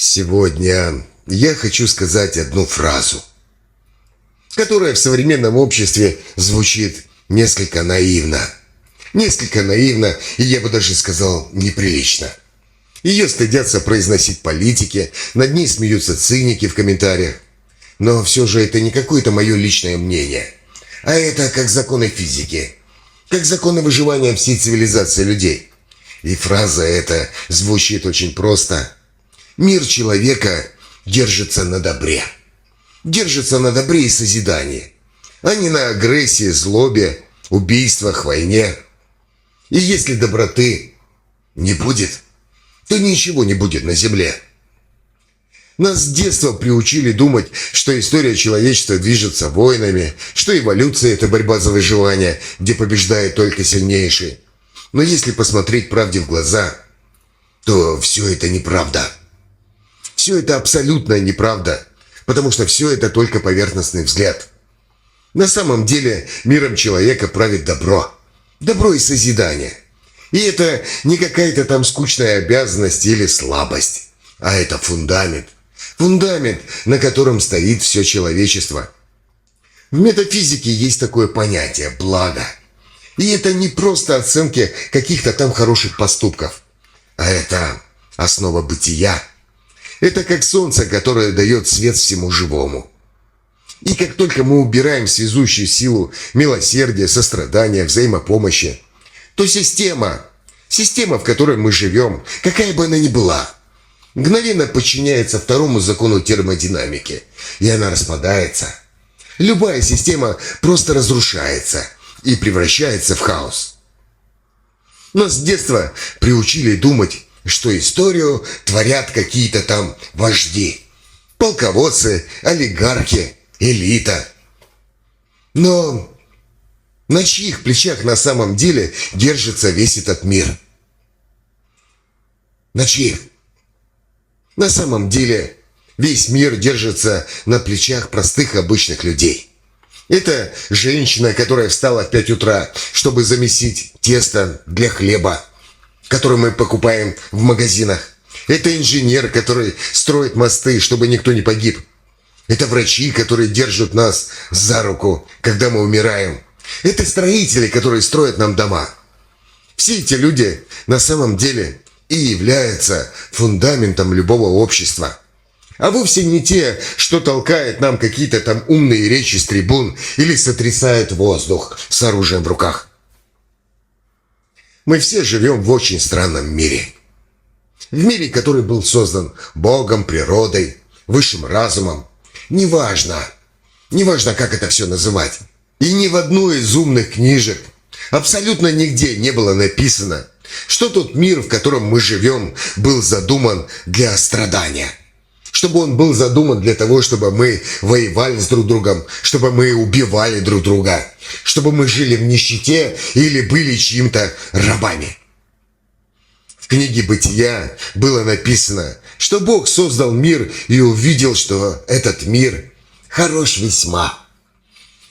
Сегодня я хочу сказать одну фразу, которая в современном обществе звучит несколько наивно. Несколько наивно, и я бы даже сказал, неприлично. Ее стыдятся произносить политики, над ней смеются циники в комментариях. Но все же это не какое-то мое личное мнение, а это как законы физики, как законы выживания всей цивилизации людей. И фраза эта звучит очень просто. Мир человека держится на добре. Держится на добре и созидании, а не на агрессии, злобе, убийствах, войне. И если доброты не будет, то ничего не будет на земле. Нас с детства приучили думать, что история человечества движется войнами, что эволюция – это борьба за выживание, где побеждает только сильнейший. Но если посмотреть правде в глаза, то все это неправда. Все это абсолютная неправда, потому что все это только поверхностный взгляд. На самом деле миром человека правит добро. Добро и созидание. И это не какая-то там скучная обязанность или слабость, а это фундамент. Фундамент, на котором стоит все человечество. В метафизике есть такое понятие – благо. И это не просто оценки каких-то там хороших поступков, а это основа бытия. Это как солнце, которое дает свет всему живому. И как только мы убираем связующую силу милосердия, сострадания, взаимопомощи, то система, в которой мы живем, какая бы она ни была, мгновенно подчиняется второму закону термодинамики, и она распадается. Любая система просто разрушается и превращается в хаос. Нас с детства приучили думать, что историю творят какие-то там вожди, полководцы, олигархи, элита. Но на чьих плечах на самом деле держится весь этот мир? На чьих? На самом деле весь мир держится на плечах простых обычных людей. Это женщина, которая встала в 5 утра, чтобы замесить тесто для хлеба, который мы покупаем в магазинах. Это инженер, который строит мосты, чтобы никто не погиб. Это врачи, которые держат нас за руку, когда мы умираем. Это строители, которые строят нам дома. Все эти люди на самом деле и являются фундаментом любого общества. А вовсе не те, что толкают нам какие-то там умные речи с трибун или сотрясают воздух с оружием в руках. Мы все живем в очень странном мире. В мире, который был создан Богом, природой, высшим разумом. Неважно, как это все называть. И ни в одной из умных книжек абсолютно нигде не было написано, что тот мир, в котором мы живем, был задуман для страдания. Чтобы он был задуман для того, чтобы мы воевали с друг другом, чтобы мы убивали друг друга, чтобы мы жили в нищете или были чьим-то рабами. В книге «Бытия» было написано, что Бог создал мир и увидел, что этот мир хорош весьма.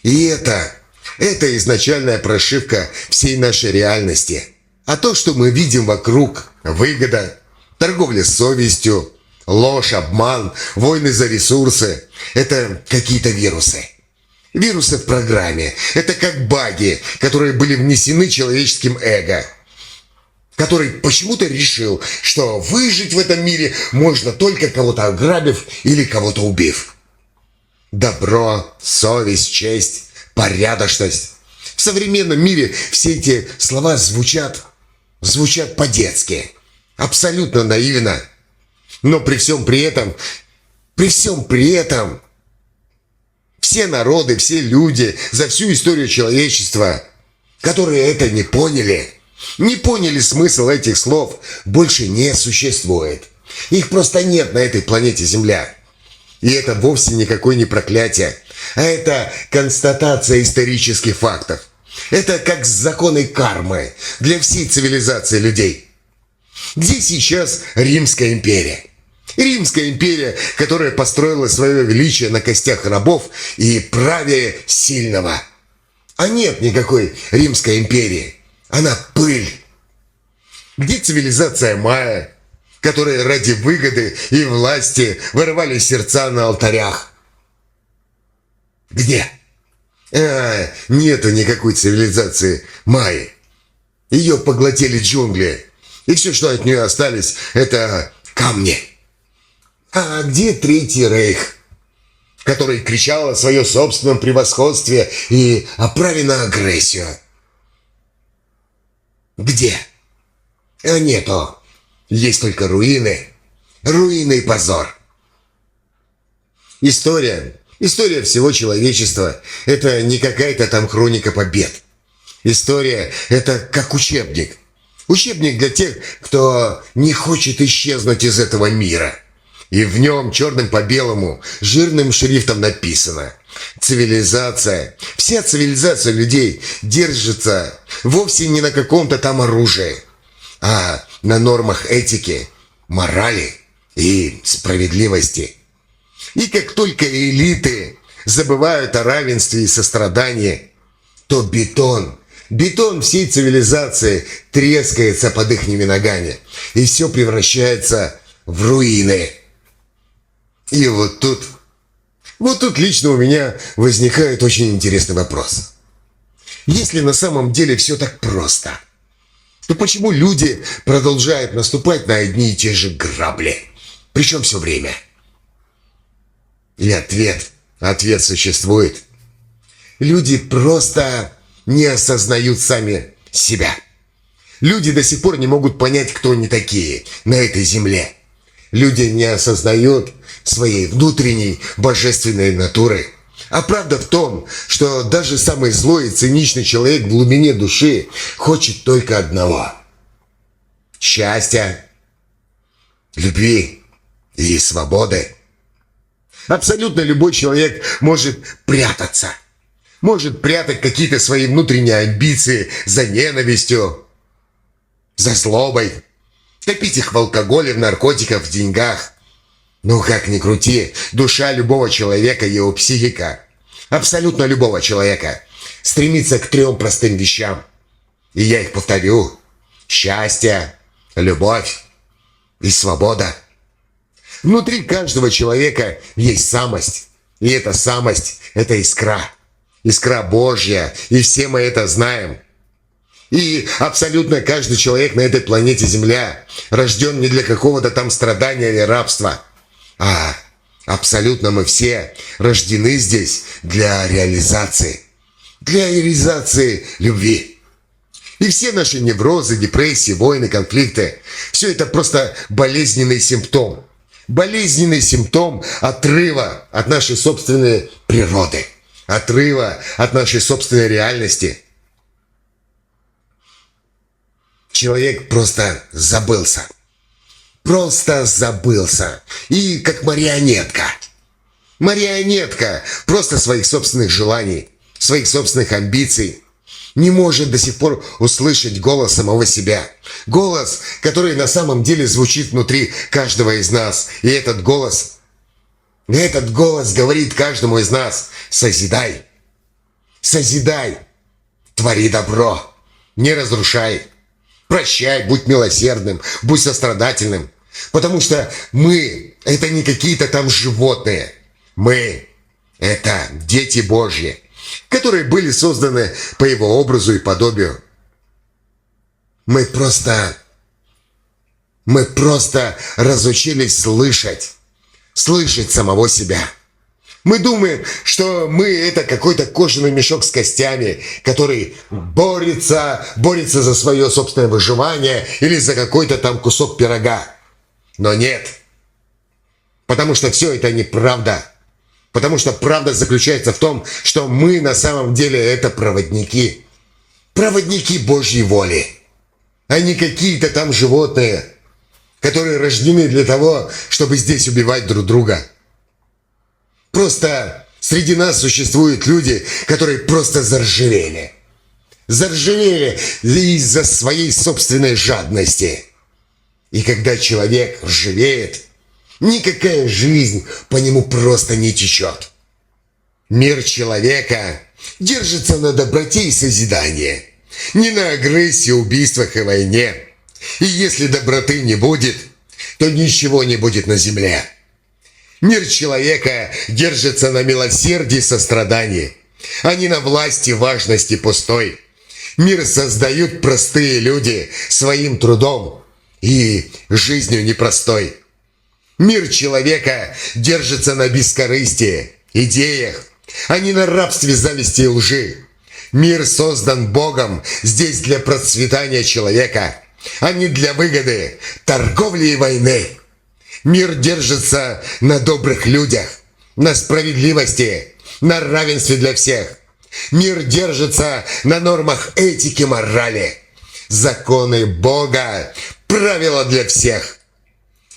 И это изначальная прошивка всей нашей реальности. А то, что мы видим вокруг – выгода, торговля совестью, ложь, обман, войны за ресурсы – это какие-то вирусы. Вирусы в программе – это как баги, которые были внесены человеческим эго, который почему-то решил, что выжить в этом мире можно только кого-то ограбив или кого-то убив. Добро, совесть, честь, порядочность. В современном мире все эти слова звучат по-детски, абсолютно наивно. Но при всем при этом, все народы, все люди за всю историю человечества, которые это не поняли смысл этих слов, больше не существует. Их просто нет на этой планете Земля. И это вовсе никакое не проклятие, а это констатация исторических фактов. Это как законы кармы для всей цивилизации людей. Где сейчас Римская империя? Римская империя, которая построила свое величие на костях рабов и праве сильного. А нет никакой Римской империи. Она пыль. Где цивилизация майя, которые ради выгоды и власти вырывали сердца на алтарях. Где? Нету никакой цивилизации майи. Ее поглотили джунгли. И все, что от нее остались, это камни. А где Третий Рейх, который кричал о своем собственном превосходстве и о праве на агрессию? Где? Нету. Есть только руины. Руины и позор. История всего человечества – это не какая-то там хроника побед. История – это как учебник. Учебник для тех, кто не хочет исчезнуть из этого мира. И в нем черным по белому, жирным шрифтом написано: цивилизация, вся цивилизация людей держится вовсе не на каком-то там оружии, а на нормах этики, морали и справедливости. И как только элиты забывают о равенстве и сострадании, то бетон всей цивилизации трескается под ихними ногами, и все превращается в руины. И вот тут лично у меня возникает очень интересный вопрос. Если на самом деле все так просто, то почему люди продолжают наступать на одни и те же грабли? Причем все время. И ответ существует. Люди просто не осознают сами себя. Люди до сих пор не могут понять, кто они такие на этой земле. Люди не осознают своей внутренней божественной натуры. А правда в том, что даже самый злой и циничный человек в глубине души хочет только одного – счастья, любви и свободы. Абсолютно любой человек может прятаться. Может прятать какие-то свои внутренние амбиции за ненавистью, за злобой. Топить их в алкоголе, в наркотиках, в деньгах. Ну, как ни крути, душа любого человека, его психика, абсолютно любого человека, стремится к 3 простым вещам. И я их повторю. Счастье, любовь и свобода. Внутри каждого человека есть самость. И эта самость – это искра. Искра Божья. И все мы это знаем. И абсолютно каждый человек на этой планете Земля рожден не для какого-то там страдания или рабства, а абсолютно мы все рождены здесь для реализации любви. И все наши неврозы, депрессии, войны, конфликты – все это просто болезненный симптом. Болезненный симптом отрыва от нашей собственной природы, отрыва от нашей собственной реальности. Человек просто забылся. Просто забылся. И как марионетка. Марионетка просто своих собственных желаний, своих собственных амбиций. Не может до сих пор услышать голос самого себя. Голос, который на самом деле звучит внутри каждого из нас. И этот голос говорит каждому из нас: созидай. Созидай. Твори добро. Не разрушай. Прощай, будь милосердным, будь сострадательным. Потому что мы – это не какие-то там животные. Мы – это дети Божьи, которые были созданы по Его образу и подобию. Мы просто разучились слышать самого себя. Мы думаем, что мы – это какой-то кожаный мешок с костями, который борется за свое собственное выживание или за какой-то там кусок пирога. Но нет. Потому что все это неправда. Потому что правда заключается в том, что мы на самом деле это проводники. Проводники Божьей воли. А не какие-то там животные, которые рождены для того, чтобы здесь убивать друг друга. Просто среди нас существуют люди, которые просто заржавели. Заржавели из-за своей собственной жадности. И когда человек ржавеет, никакая жизнь по нему просто не течет. Мир человека держится на доброте и созидании, не на агрессии, убийствах и войне. И если доброты не будет, то ничего не будет на земле. Мир человека держится на милосердии и сострадании, а не на власти, важности пустой. Мир создают простые люди своим трудом и жизнью непростой. Мир человека держится на бескорыстии, идеях, а не на рабстве, зависти и лжи. Мир создан Богом здесь для процветания человека, а не для выгоды, торговли и войны. Мир держится на добрых людях, на справедливости, на равенстве для всех. Мир держится на нормах этики, морали. Законы Бога, правила для всех.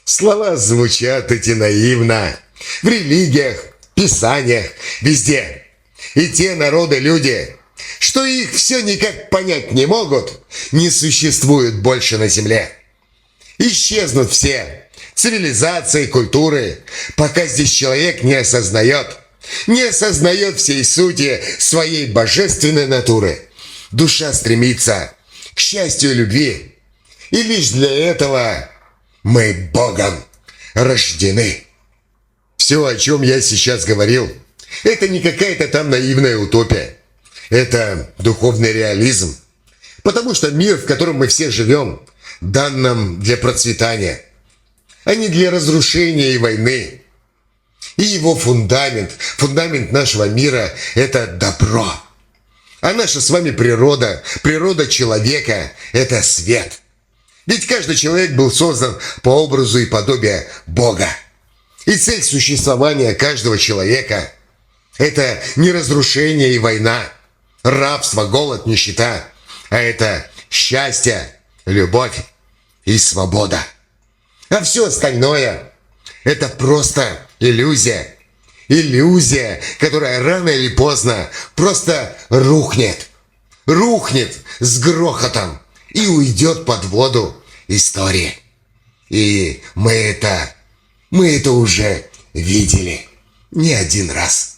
Слова звучат эти наивно. В религиях, писаниях, везде. И те народы-люди, что их все никак понять не могут, не существуют больше на земле. Исчезнут все цивилизации, культуры, пока здесь человек не осознает всей сути своей божественной натуры. Душа стремится к счастью и любви, и лишь для этого мы Богом рождены. Все, о чем я сейчас говорил, это не какая-то там наивная утопия. Это духовный реализм. Потому что мир, в котором мы все живем, дан нам для процветания, а не для разрушения и войны. И его фундамент нашего мира – это добро. А наша с вами природа человека – это свет. Ведь каждый человек был создан по образу и подобию Бога. И цель существования каждого человека – это не разрушение и война, рабство, голод, нищета, а это счастье, любовь и свобода. А все остальное – это просто иллюзия. Иллюзия, которая рано или поздно просто рухнет. Рухнет с грохотом и уйдет под воду истории. И мы это уже видели не один раз.